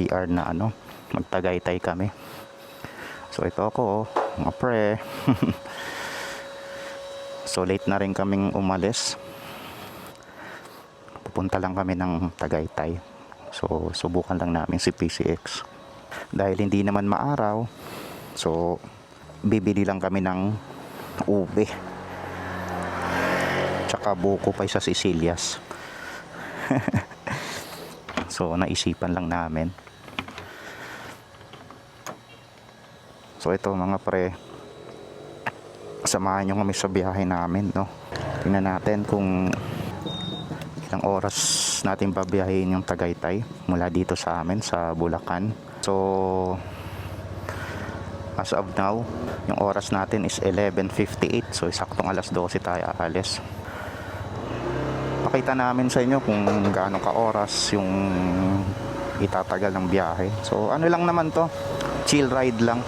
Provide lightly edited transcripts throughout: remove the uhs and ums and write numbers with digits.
OBR na magtagaytay kami. So ito ako, mga pre. So late na rin kaming umalis. Pupunta lang kami ng Tagaytay. So subukan lang namin si PCX. Dahil hindi naman maaraw, so bibili lang kami ng ube. Tsaka buko pa sa Sicilias. So naisipan lang namin. So ito mga pre, samahan nyo kami sa biyahe namin, no? Tingnan natin kung ilang oras natin babiyahin yung Tagaytay mula dito sa amin sa Bulacan. So as of now, yung oras natin is 11:58. So saktong alas 12 tayo aalis. Pakita namin sa inyo kung gaano ka oras yung itatagal ng biyahe. So ano lang naman to, chill ride lang.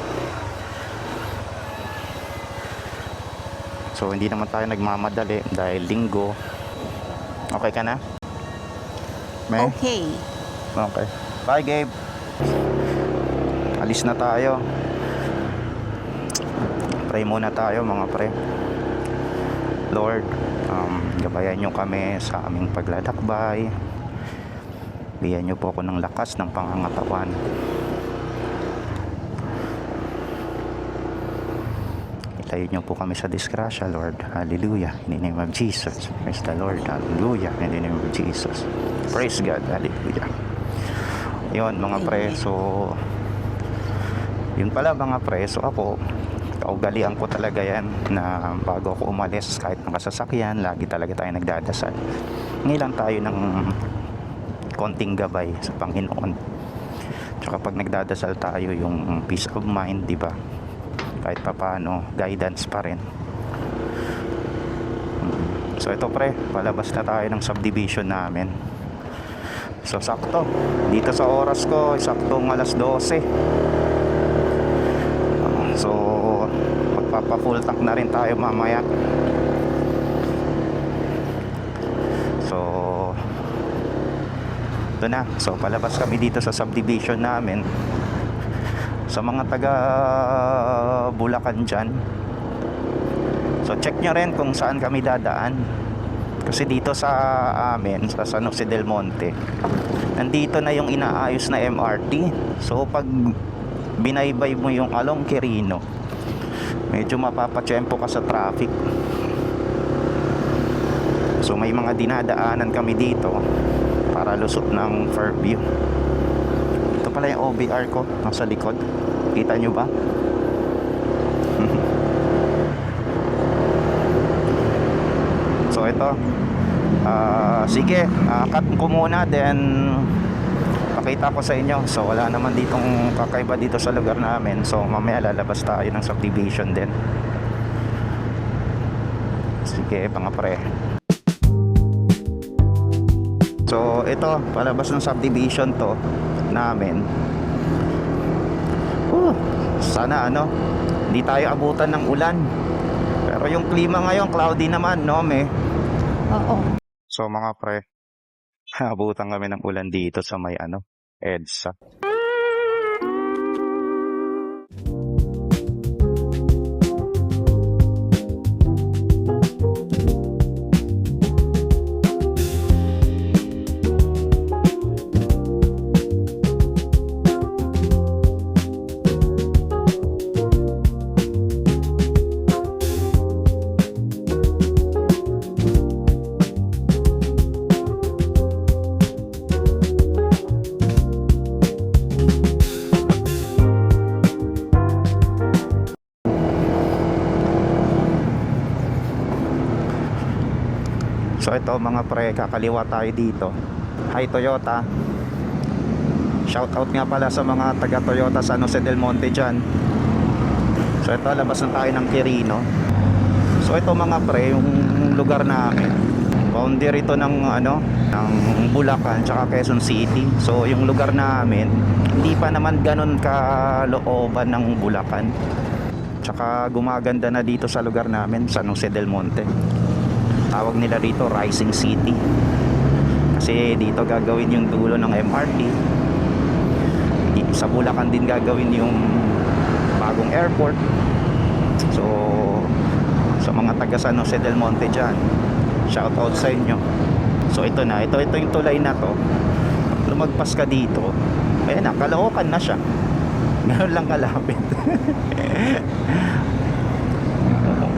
So hindi naman tayo nagmamadali dahil linggo. Okay ka na? May? Okay. Okay. Bye Gabe. Alis na tayo. Pray muna tayo mga pre. Lord, gabayan nyo kami sa aming paglalakbay. Bigyan nyo po ako ng lakas ng pangangatawan. Itayo nyo po kami sa disgrasya, Lord. Hallelujah. In the name of Jesus. Praise the Lord. Hallelujah. In the name of Jesus. Praise God. Hallelujah. Yun mga pre. So yun pala mga pre. So ako, kaugalian ko talaga yan na bago ako umalis kahit nakasasakyan, lagi talaga tayo nagdadasal. Ngilang tayo ng konting gabay sa Panginoon. Tsaka pag nagdadasal tayo, yung peace of mind, di ba? Kahit papaano, guidance pa rin. So ito pre, palabas na tayo ng subdivision namin. So sakto, dito sa oras ko, saktong alas 12. So magpapa full tank na rin tayo mamaya. So ito na, so palabas kami dito sa subdivision namin. Sa mga taga Bulacan dyan, so check nyo rin kung saan kami dadaan. Kasi dito sa amin, sa San Jose del Monte, nandito na yung inaayos na MRT. So pag binaybay mo yung along Quirino, medyo mapapatsyempo ka sa traffic. So may mga dinadaanan kami dito para lusot ng Fairview. Ito pala yung OBR ko nasa likod. Kita nyo ba? So ito, sige, cut ko muna, then pakita ko sa inyo. So wala naman ditong kakaiba dito sa lugar namin. So mamaya lalabas tayo ng subdivision din. Sige mga pre. So ito, palabas ng subdivision to namin. Sana hindi tayo abutan ng ulan. Pero yung klima ngayon cloudy naman, no me? Oo. So mga pre, abutan kami ng ulan dito sa may EDSA. So ito mga pre, kakaliwa tayo dito. Hi Toyota. Shout out nga pala sa mga taga Toyota San Jose del Monte dyan. So ito, labas na tayo ng Quirino. So ito mga pre, yung lugar namin, boundary ito ng ng Bulacan tsaka Quezon City. So yung lugar namin, hindi pa naman ganun kalooban ng Bulacan. Tsaka gumaganda na dito sa lugar namin, San Jose del Monte. Tawag nila rito Rising City. Kasi dito gagawin yung dulo ng MRT. Sa Bulacan din gagawin yung bagong airport. So sa mga taga San Jose del Monte dyan, shout out sa inyo. So ito na, ito yung tulay na to. Lumagpas ka dito, ayan na, Caloocan na siya. Ganun lang kalapit.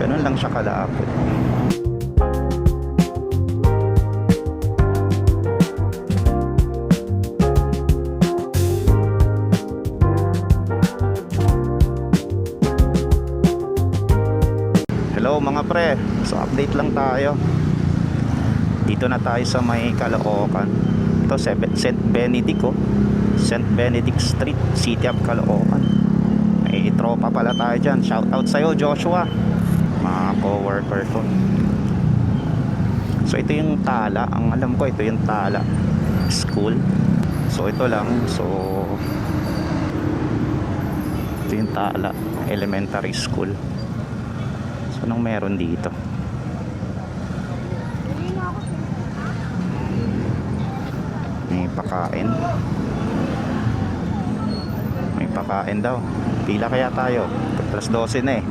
Ganun lang siya kalapit. Hello mga pre, so update lang tayo. Dito na tayo sa may Caloocan. Ito St. Benedict, oh. St. Benedict Street, City of Caloocan. May tropa pala tayo dyan. Shout out sa'yo Joshua, mga co-worker ko. So ito yung Tala, ang alam ko ito yung Tala School. So ito lang, so ito yung Tala Elementary School. So anong meron dito? May pakain daw. Pila kaya tayo? Plus 12 na eh.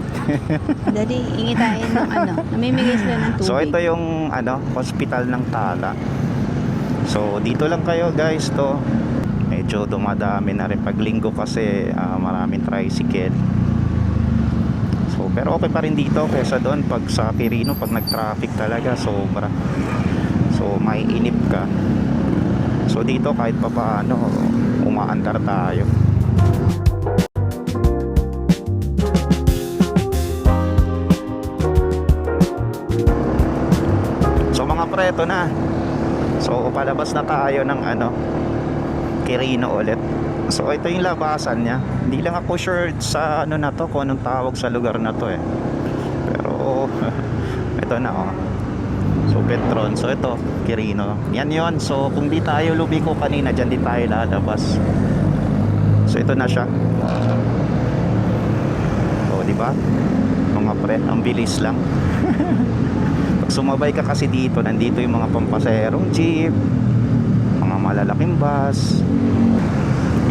Daddy, hingi tayo ng namimigay sila ng tubig. So ito yung hospital ng Tala. So dito lang kayo guys to. Medyo dumadami na rin pag linggo kasi maraming tricycle. So pero okay pa rin dito kaysa doon pag sa Quirino, pag nag-traffic talaga sobra. So maiinip ka. So dito kahit pa paano umaandar tayo. So mga preto na. So palabas na tayo ng Quirino ulit. So ito yung labasan niya. Hindi lang ako sure sa na to, kung anong tawag sa lugar na to eh. Pero ito na oh. So Petron, so ito Quirino, yan yon. So kung di tayo lumiko kanina, dyan di tayo lalabas. So ito na siya. O diba mga pre, ang bilis lang. Pag sumabay ka kasi dito, nandito yung mga pampaserong jeep, mga malalaking bus.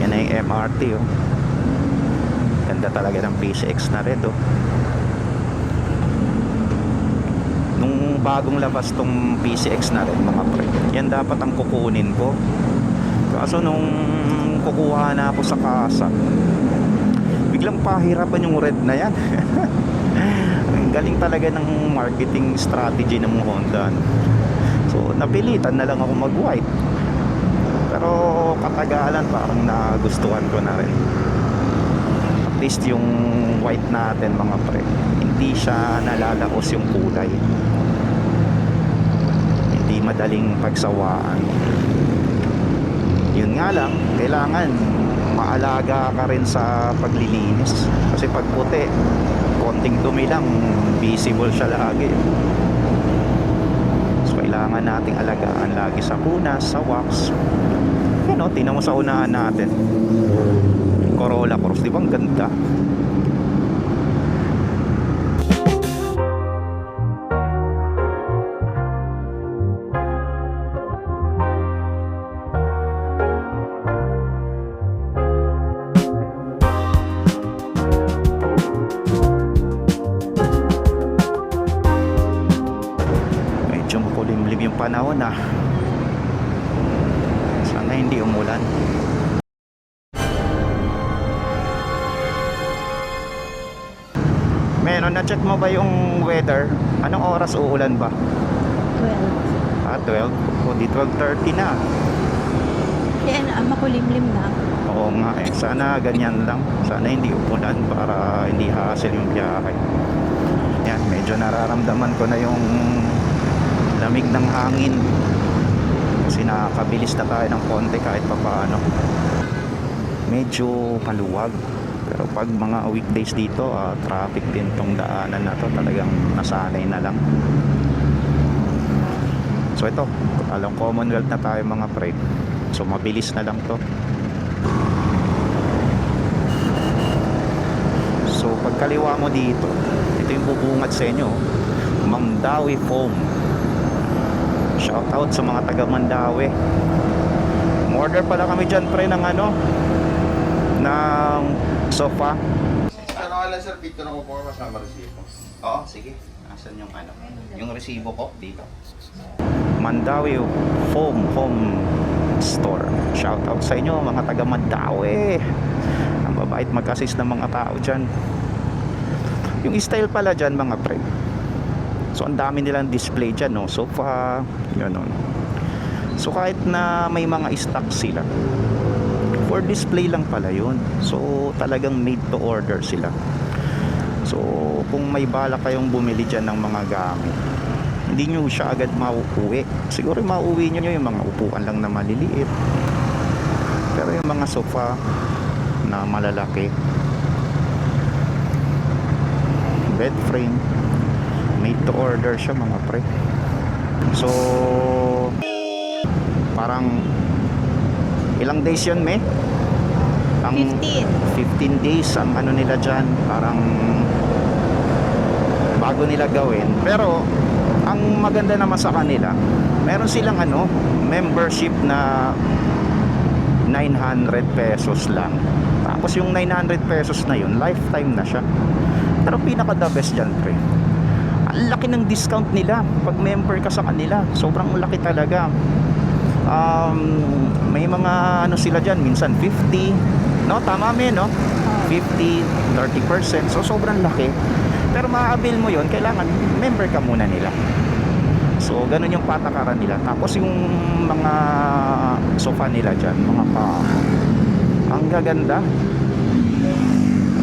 Yan na yung MRT oh. Ganda talaga ng PCX na red oh. Nung bagong labas tong PCX na rin mga pre, yan dapat ang kukunin ko. Kaso nung kukuha na ako sa kasa, biglang pahirapan yung red na yan. Ang galing talaga ng marketing strategy ng Honda. So napilitan na lang ako mag white. Pero katagalan parang nagustuhan ko na rin. At least yung white natin mga pre, hindi siya nalalaos yung kulay, hindi madaling pagsawaan. Yun nga lang, kailangan maalaga ka rin sa paglilinis kasi pag puti, konting dumi lang, visible siya lagi. So kailangan nating alagaan lagi sa punas, sa wax. Yan o, tingnan mo sa unahan natin, Corolla Cross, di ba ang ganda? Medyo makulimlim yung panahon sana hindi umulan. Meron, na-check mo ba yung weather? Anong oras uulan ba? 12. 12? O di 12:30 na. Kaya makulimlim na. Oo nga eh. Sana ganyan lang. Sana hindi umulan para hindi hassle yung biyahe. Yan, medyo nararamdaman ko na yung lamig ng hangin. Kasi nakakabilis na tayo ng konti kahit pa paano. Medyo maluwag. Pero pag mga weekdays dito, traffic din tong daanan na to. Talagang nasanay na lang. So ito, alam Commonwealth na tayo mga pre. So mabilis na lang to. So pagkaliwa mo dito, ito yung bubungad sa inyo, Mandawi Foam. Shout out sa mga taga Mandawi. Order pala kami dyan pre ng ng sofa. Ano ka lang sir, picture ako po kasama resibo. Oo, sige. Asan yung ano? Yung resibo ko dito. Mandawi Foam Home Store. Shout out sa inyo mga taga Mandawi. Ang babait mag-assist ng mga tao dyan. Yung style pala dyan mga pre. So ang dami nilang display dyan, no? Sofa, gano'n. So kahit na may mga stock sila, for display lang pala yun. So talagang made to order sila. So kung may bala kayong bumili dyan ng mga gamit, hindi nyo siya agad mauuwi. Siguro mauuwi nyo yung mga upuan lang na maliliit. Pero yung mga sofa na malalaki, bed frame, made to order siya mga pre. So parang ilang days yun, me? Ang 15 days ang ano nila dyan, parang bago nila gawin. Pero ang maganda naman sa kanila, meron silang ano, membership na 900 pesos lang. Tapos yung 900 pesos na yun, lifetime na siya. Pero pinaka the best dyan, pre, ang laki ng discount nila pag member ka sa kanila. Sobrang laki talaga. May mga ano sila dyan, minsan 50, no? Tama men, no? 50, 30%. So sobrang laki. Pero ma-avail mo yon, kailangan member ka muna nila. So ganun yung patakaran nila. Tapos yung mga sofa nila dyan, mga ang gaganda.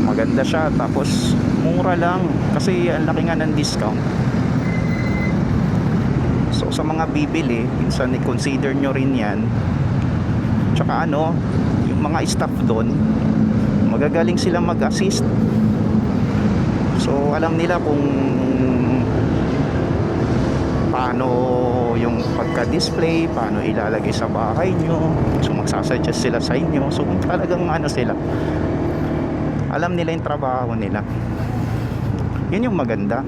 Maganda siya. Tapos mura lang kasi ang laki nga ng discount. So sa mga bibili, minsan i-consider nyo rin yan. Tsaka ano, yung mga staff doon, magagaling silang mag-assist. So alam nila kung paano yung pagka-display, paano ilalagay sa bahay nyo. So magsasuggest sila sa inyo. So kung talagang ano sila, alam nila yung trabaho nila. Yun yung maganda.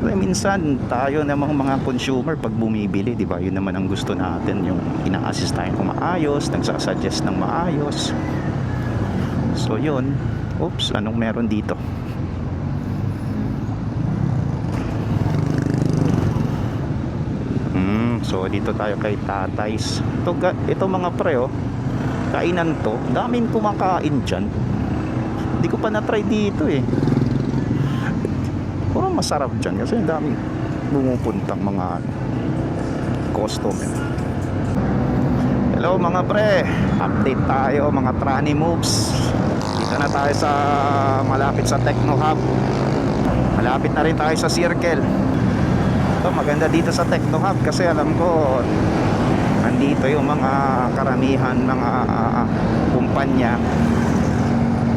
Kasi minsan tayo namang mga consumer pag bumibili, di ba? Yun naman ang gusto natin, yung ina-assist tayo kung maayos, nagsasuggest ng maayos. So yun. Oops, anong meron dito? So dito tayo kay Tatay's. Ito mga pre, oh, kainan to. Daming kumakain dyan. Hindi ko pa na-try dito eh. Puro masarap dyan kasi daming bumupuntang mga customer. Hello mga pre, update tayo mga tranny moves. Dito na tayo sa malapit sa Techno Hub. Malapit na rin tayo sa Circle. Ito maganda dito sa Techno Hub kasi alam ko andito yung mga karamihan mga kumpanya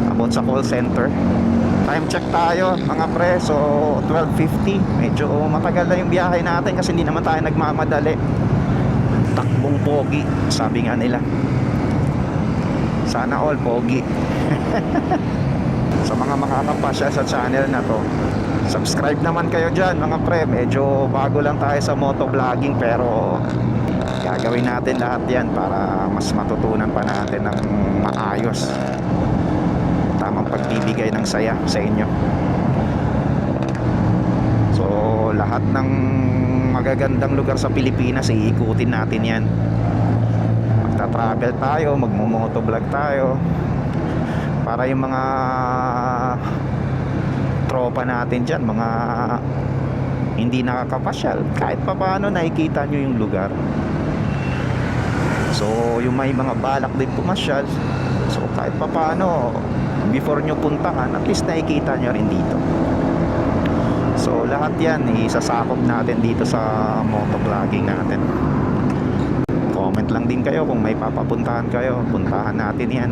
about sa call center. Time check tayo mga pre, so 12:50. Medyo matagal na yung biyahe natin kasi hindi naman tayo nagmamadali. Takbong pogi, sabi nga nila. Sana all pogi. Sa mga makakapasya sa channel na to, subscribe naman kayo dyan mga pre. Medyo bago lang tayo sa motovlogging pero gagawin natin lahat yan para mas matutunan pa natin ng maayos, tamang pagbibigay ng saya sa inyo. So lahat ng magagandang lugar sa Pilipinas iikutin natin yan. Magta-travel tayo, magmo-motovlog tayo para yung mga tropa natin dyan, mga hindi nakakapasyal, kahit pa paano nakikita nyo yung lugar. So yung may mga balak din pumasyal, so kahit pa paano before nyo puntahan, at least nakikita nyo rin dito. So lahat yan isasakop natin dito sa motovlogging natin. Comment lang din kayo kung may papapuntahan kayo, puntahan natin yan.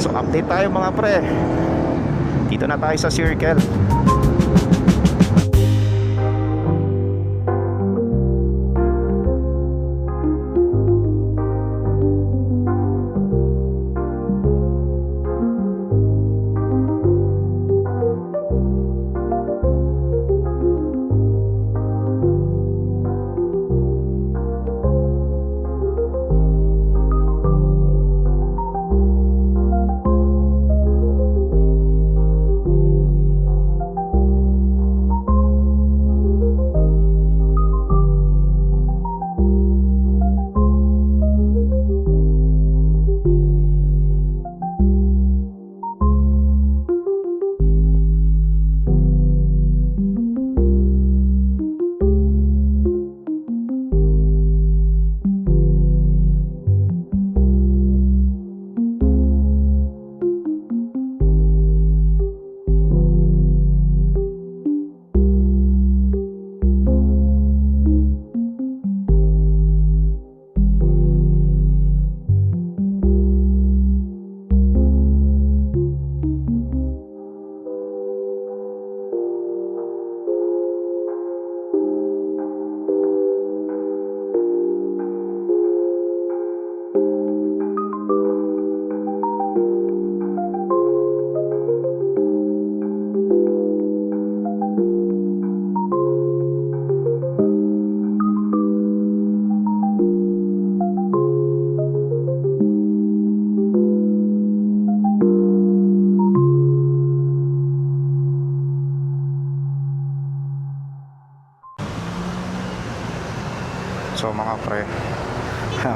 So update tayo mga pre. Dito na tayo sa Circle.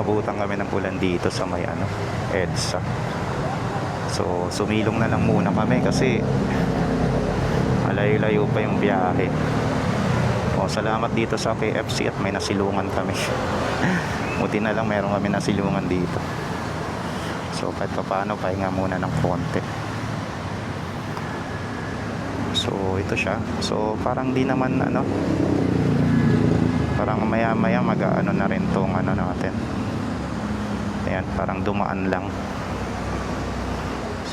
Abutan kami ng ulan dito sa may ano, EDSA. So sumilong na lang muna kami kasi malayo-layo pa yung biyahe. O, salamat dito sa KFC at may nasilungan kami. Buti na lang meron kami nasilungan dito. So kahit pa paano pahinga muna ng konti. So ito siya. So parang di naman ano, parang maya maya mag-ano na rin tong ano natin. Ayan, parang dumaan lang.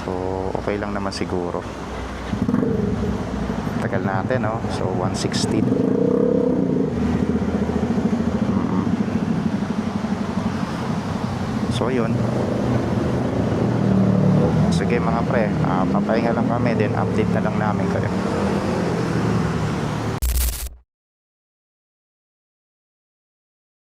So okay lang naman siguro. Tagal natin, no? So 116. So yun. Sige mga pre, papahinga lang kami, then update na lang namin kayo.